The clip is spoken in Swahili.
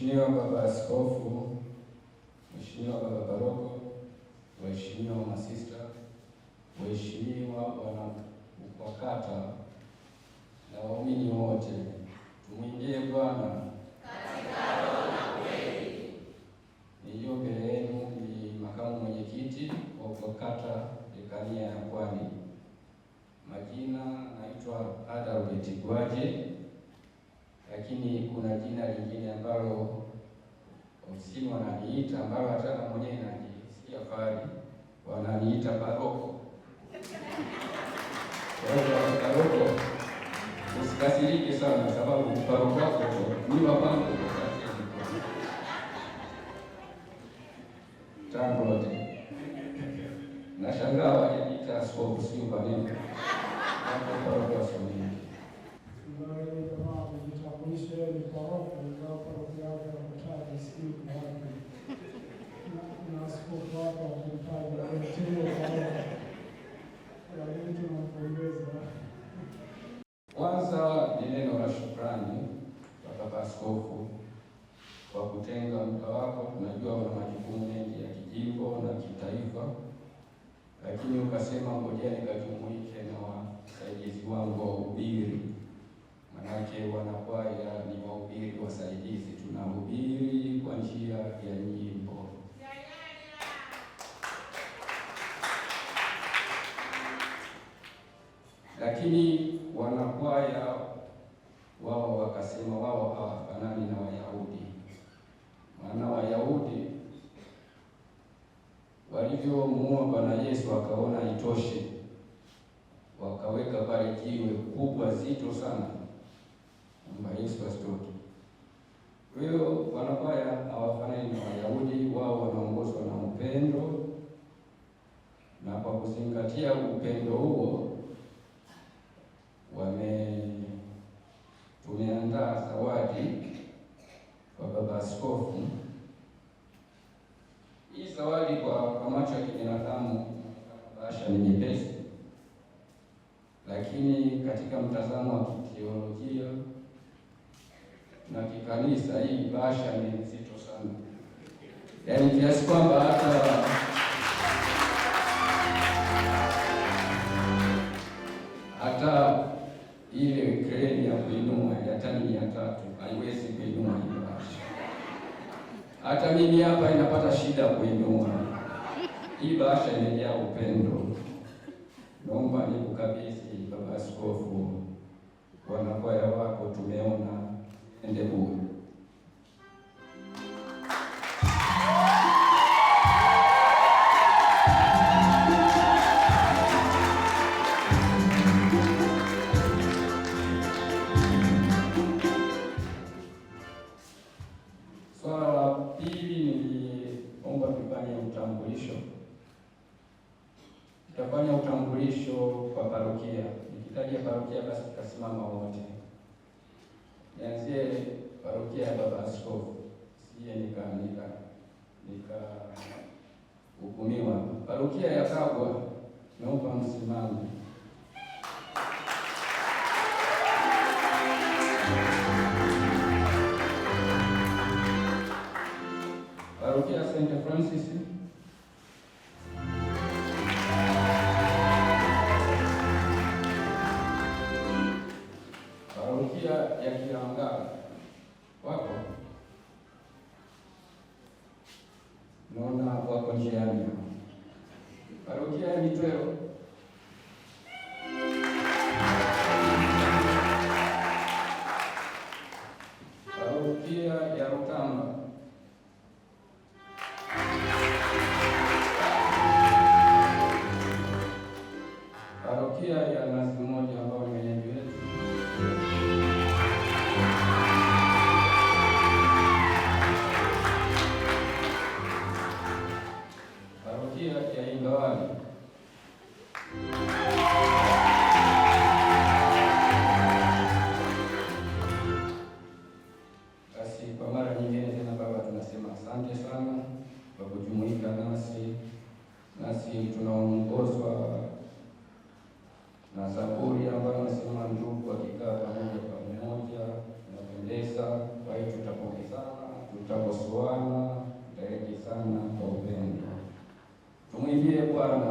Mheshimiwa Baba Askofu, Mheshimiwa Baba Paroko, waheshimiwa masista, waheshimiwa wa kata na waumini wote, tumwingie Bwana katika roho na kweli. Niliyo mbele yenu ni makamu mwenyekiti wa kata dekania ya Pwani. Majina naitwa Adalbert Gwaje, lakini kuna jina lingine ambalo ofisini wananiita ambalo hata na mwenyewe najisikia fahari, wananiita paroko. Paroko, usikasirike sana sababu paroko wako ni wapango tangu wote. Nashangaa wajaniita askofu, sio kwa nini? Paroko wasomini. Kujitambulisha ni paroko, ingawa parokia yake anakutaja siku wapi na askofu wako anakutaja tendo paroko. Lakini tunampongeza. Kwanza ni neno la shukrani kwa Baba Askofu kwa kutenga muda wako. Tunajua una majukumu mengi ya kijimbo na kitaifa, lakini ukasema ngoja nikajumuike na wasaidizi wangu wa ubiri. Manake wanakwaya ni wahubiri wasaidizi, tunahubiri kwa njia ya nyimbo. Lakini wanakwaya wao wakasema wao hawafanani na Wayahudi, maana Wayahudi walivyomuua Bwana Yesu wakaona itoshe, wakaweka pale jiwe kubwa zito sana kwamba Yesu asitoke. Kwa hiyo wanakwaya hawafanani na Wayahudi, wao wanaongozwa na upendo, na kwa kuzingatia upendo huo tumeandaa zawadi kwa Baba Askofu. Hii zawadi kwa macho ya kibinadamu bahasha ni nyepesi, lakini katika mtazamo wa kiteolojia na kikanisa hii bahasha ni nzito sana, yaani kiasi kwamba hata ile kreni ya kuinua ya tani 300 haiwezi kuinua ile bahasha. Hata mimi hapa inapata shida kuinua hii bahasha, imejaa upendo. Naomba nikukabidhi Baba Askofu, wanakwaya wako tumeona ende bure. Swala la pili, niliomba tufanye utambulisho. Tutafanya utambulisho kwa parokia. Nikitaja parokia basi tutasimama wote. Nianzie parokia ya Baba Askofu, siye hukumiwa. Parokia ya Kagwa, naomba msimame. Parokia ya St. Francis, parokia ya Kilangala wako, naona wako njiani. Parokia ya Mitwero, parokia ya Rutamba, parokia ya Nazi Moja ambao ni wenyeji wetu, parokia ya Ingawali, basi kwa mara nyingine tena Baba tunasema asante sana kwa kujumuika nasi tunaongozwa na Zaburi ambayo nasema ndugu wakikaa pamoja, inapendeza. Kwa hiyo tutapongezana, tutakosoana, tutaelekeza sana kwa upendo. Tumwimbie Bwana